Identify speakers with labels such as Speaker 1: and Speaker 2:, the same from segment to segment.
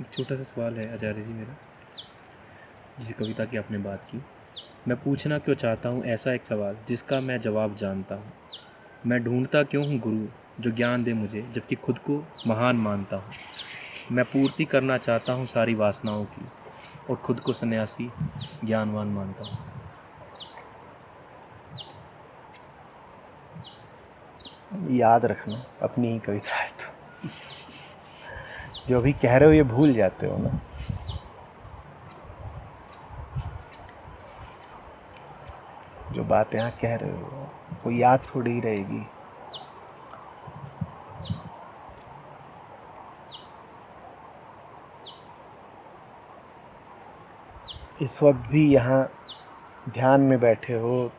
Speaker 1: एक छोटा सा सवाल है आचार्य जी मेरा, जिस कविता की आपने बात की। मैं पूछना क्यों चाहता हूँ ऐसा एक सवाल जिसका मैं जवाब जानता हूँ। मैं ढूंढता क्यों हूँ गुरु जो ज्ञान दे मुझे, जबकि खुद को महान मानता हूँ। मैं पूर्ति करना चाहता हूँ सारी वासनाओं की और खुद को सन्यासी ज्ञानवान मानता हूँ।
Speaker 2: याद रखना, अपनी ही कविता है तो जो अभी कह रहे हो ये भूल जाते हो ना। जो बात यहाँ कह रहे हो वो याद थोड़ी ही रहेगी। इस वक्त भी यहाँ ध्यान में बैठे हो,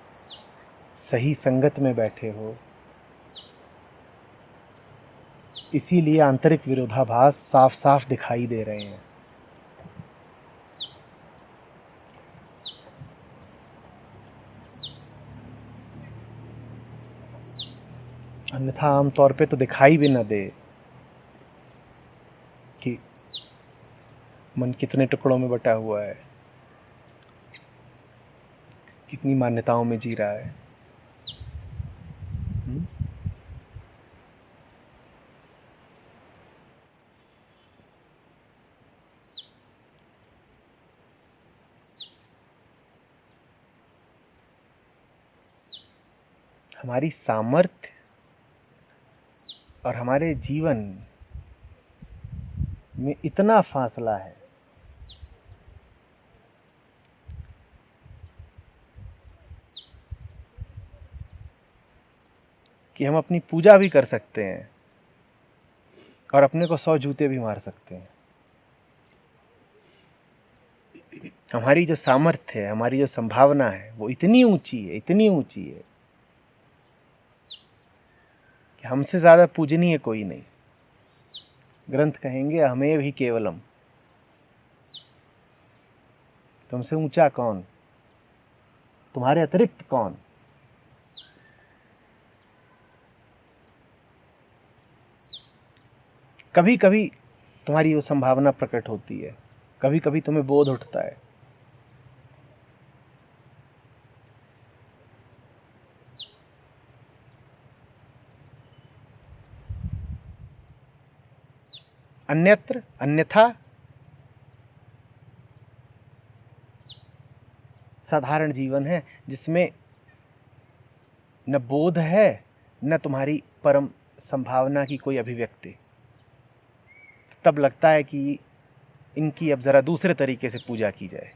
Speaker 2: सही संगत में बैठे हो, इसीलिए आंतरिक विरोधाभास साफ साफ दिखाई दे रहे हैं। अन्यथा आमतौर पे तो दिखाई भी न दे कि मन कितने टुकड़ों में बटा हुआ है, कितनी मान्यताओं में जी रहा है। हमारी सामर्थ्य और हमारे जीवन में इतना फासला है कि हम अपनी पूजा भी कर सकते हैं और अपने को 100 जूते भी मार सकते हैं। हमारी जो सामर्थ्य है, हमारी जो संभावना है, वो इतनी ऊंची है, इतनी ऊंची है कि हमसे ज़्यादा पूजनीय कोई नहीं। ग्रंथ कहेंगे हमें भी केवलम, तुमसे ऊंचा कौन, तुम्हारे अतिरिक्त कौन। कभी कभी तुम्हारी वो संभावना प्रकट होती है, कभी कभी तुम्हें बोध उठता है। अन्यथा साधारण जीवन है जिसमें न बोध है न तुम्हारी परम संभावना की कोई अभिव्यक्ति। तब लगता है कि इनकी अब जरा दूसरे तरीके से पूजा की जाए।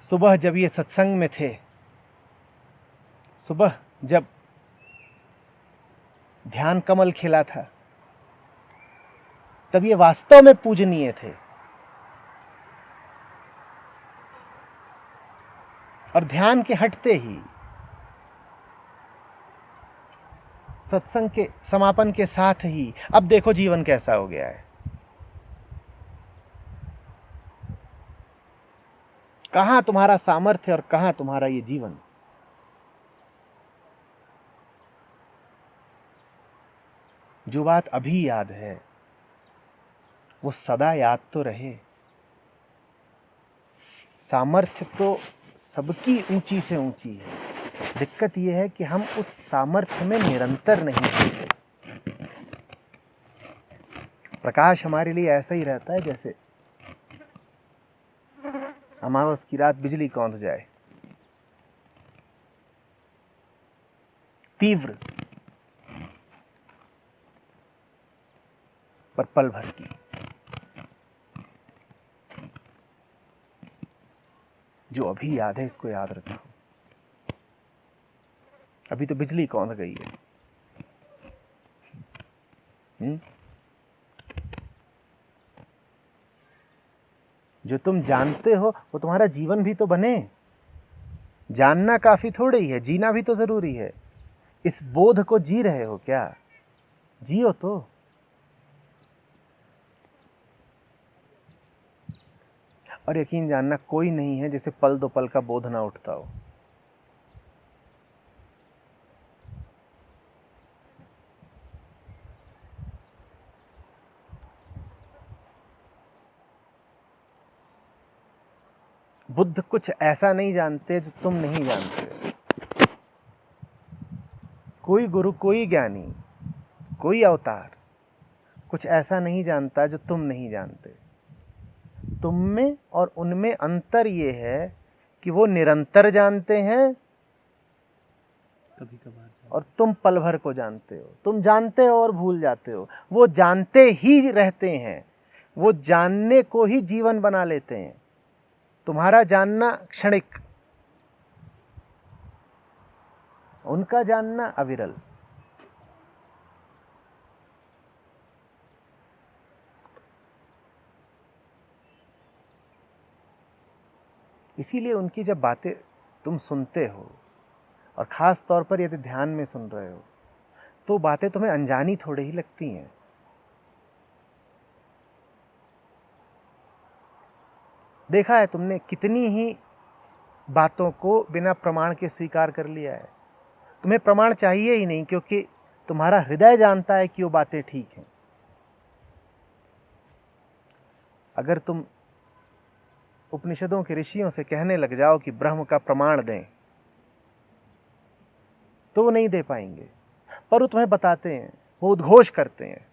Speaker 2: सुबह जब ये सत्संग में थे, सुबह जब ध्यान कमल खिला था, तब ये वास्तव में पूजनीय थे। और ध्यान के हटते ही, सत्संग के समापन के साथ ही, अब देखो जीवन कैसा हो गया है। कहां तुम्हारा सामर्थ्य और कहां तुम्हारा ये जीवन। जो बात अभी याद है वो सदा याद तो रहे। सामर्थ्य तो सबकी ऊंची से ऊंची है, दिक्कत यह है कि हम उस सामर्थ्य में निरंतर नहीं रहते। प्रकाश हमारे लिए ऐसा ही रहता है जैसे अमावस की रात बिजली कौंध जाए, तीव्र पर पल भर की। जो अभी याद है इसको याद रखो। अभी तो बिजली कौंध गई है। जो तुम जानते हो वो तुम्हारा जीवन भी तो बने। जानना काफी थोड़ी है, जीना भी तो जरूरी है। इस बोध को जी रहे हो क्या? जियो तो। और यकीन जानना, कोई नहीं है जिसे पल दो पल का बोध ना उठता हो। बुद्ध कुछ ऐसा नहीं जानते जो तुम नहीं जानते। कोई गुरु, कोई ज्ञानी, कोई अवतार कुछ ऐसा नहीं जानता जो तुम नहीं जानते। तुम में और उनमें अंतर ये है कि वो निरंतर जानते हैं
Speaker 1: कभी कभार
Speaker 2: और तुम पल भर को जानते हो। तुम जानते हो और भूल जाते हो, वो जानते ही रहते हैं, वो जानने को ही जीवन बना लेते हैं। तुम्हारा जानना क्षणिक, उनका जानना अविरल। इसीलिए उनकी जब बातें तुम सुनते हो, और ख़ास तौर पर यदि ध्यान में सुन रहे हो, तो बातें तुम्हें अनजानी थोड़ी ही लगती हैं। देखा है तुमने कितनी ही बातों को बिना प्रमाण के स्वीकार कर लिया है। तुम्हें प्रमाण चाहिए ही नहीं, क्योंकि तुम्हारा हृदय जानता है कि वो बातें ठीक हैं। अगर तुम उपनिषदों के ऋषियों से कहने लग जाओ कि ब्रह्म का प्रमाण दें, तो वो नहीं दे पाएंगे, पर वो तुम्हें बताते हैं, वो उद्घोष करते हैं।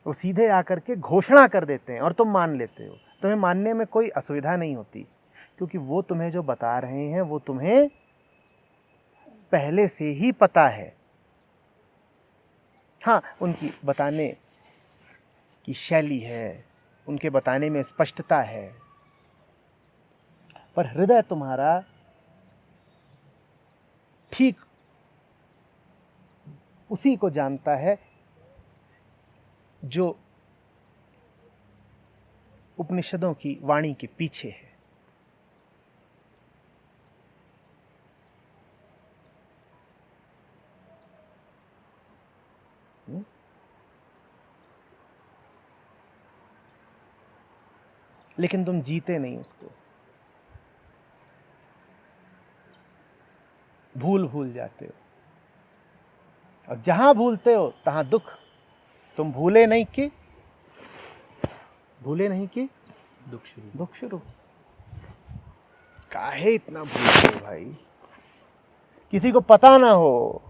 Speaker 2: वो सीधे आकर के घोषणा कर देते हैं और तुम मान लेते हो। तुम्हें मानने में कोई असुविधा नहीं होती, क्योंकि वो तुम्हें जो बता रहे हैं वो तुम्हें पहले से ही पता है। हाँ, उनकी बताने की शैली है, उनके बताने में स्पष्टता है, पर हृदय तुम्हारा ठीक उसी को जानता है जो उपनिषदों की वाणी के पीछे है। लेकिन तुम जीते नहीं उसको, भूल जाते हो, और जहां भूलते हो तहां दुख। तुम भूले नहीं कि दुख शुरू। काहे इतना भूलते हो भाई? किसी को पता ना हो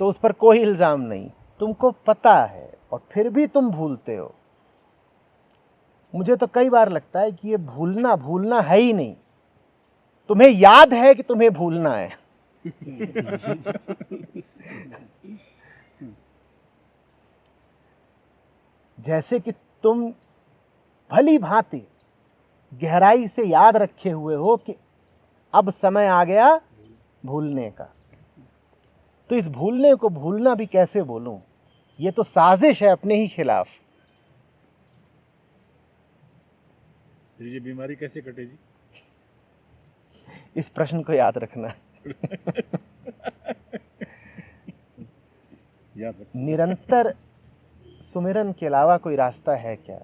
Speaker 2: तो उस पर कोई इल्जाम नहीं, तुमको पता है और फिर भी तुम भूलते हो। मुझे तो कई बार लगता है कि ये भूलना है ही नहीं, तुम्हें याद है कि तुम्हें भूलना है। जैसे कि तुम भली भांति गहराई से याद रखे हुए हो कि अब समय आ गया भूलने का। तो इस भूलने को भूलना भी कैसे बोलूं? ये तो साजिश है अपने ही खिलाफ।
Speaker 3: ये बीमारी कैसे कटे जी?
Speaker 2: इस प्रश्न को याद रखना। निरंतर सुमिरन के अलावा कोई रास्ता है क्या?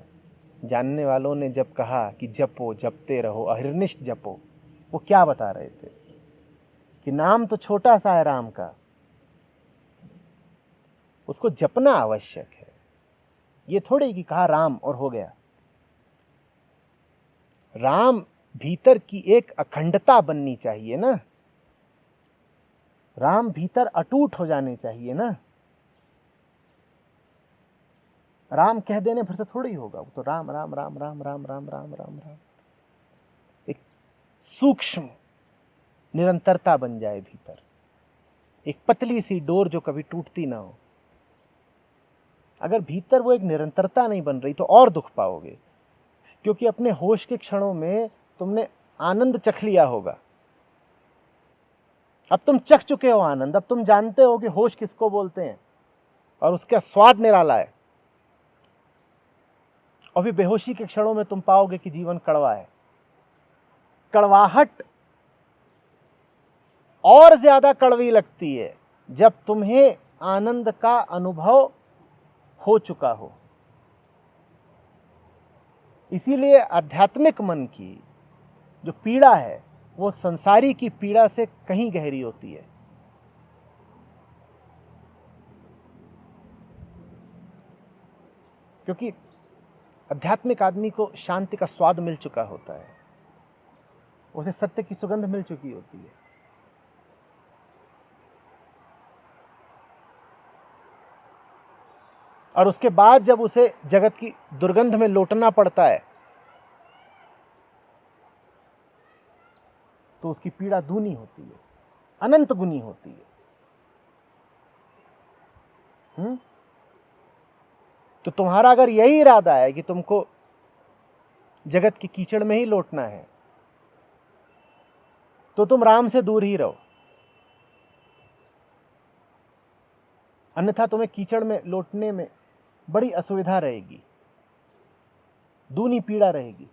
Speaker 2: जानने वालों ने जब कहा कि जपो, जपते रहो, अहर्निश जपो, वो क्या बता रहे थे? कि नाम तो छोटा सा है राम का, उसको जपना आवश्यक है। ये थोड़ी कि कहा राम और हो गया। राम भीतर की एक अखंडता बननी चाहिए ना, राम भीतर अटूट हो जाने चाहिए ना। राम कह देने पर से थोड़ी होगा, वो तो राम राम राम राम राम राम राम राम राम, एक सूक्ष्म निरंतरता बन जाए भीतर, एक पतली सी डोर जो कभी टूटती ना हो। अगर भीतर वो एक निरंतरता नहीं बन रही तो और दुख पाओगे, क्योंकि अपने होश के क्षणों में तुमने आनंद चख लिया होगा। अब तुम चख चुके हो आनंद, अब तुम जानते हो कि होश किसको बोलते हैं और उसका स्वाद निराला है। और फिर बेहोशी के क्षणों में तुम पाओगे कि जीवन कड़वा है। कड़वाहट और ज्यादा कड़वी लगती है जब तुम्हें आनंद का अनुभव हो चुका हो। इसीलिए आध्यात्मिक मन की जो पीड़ा है वो संसारी की पीड़ा से कहीं गहरी होती है। क्योंकि आध्यात्मिक आदमी को शांति का स्वाद मिल चुका होता है, उसे सत्य की सुगंध मिल चुकी होती है। और उसके बाद जब उसे जगत की दुर्गंध में लौटना पड़ता है तो उसकी पीड़ा दूनी होती है, अनंत गुनी होती है। तो तुम्हारा अगर यही इरादा है कि तुमको जगत की कीचड़ में ही लौटना है तो तुम राम से दूर ही रहो, अन्यथा तुम्हें कीचड़ में लौटने में बड़ी असुविधा रहेगी, दूनी पीड़ा रहेगी।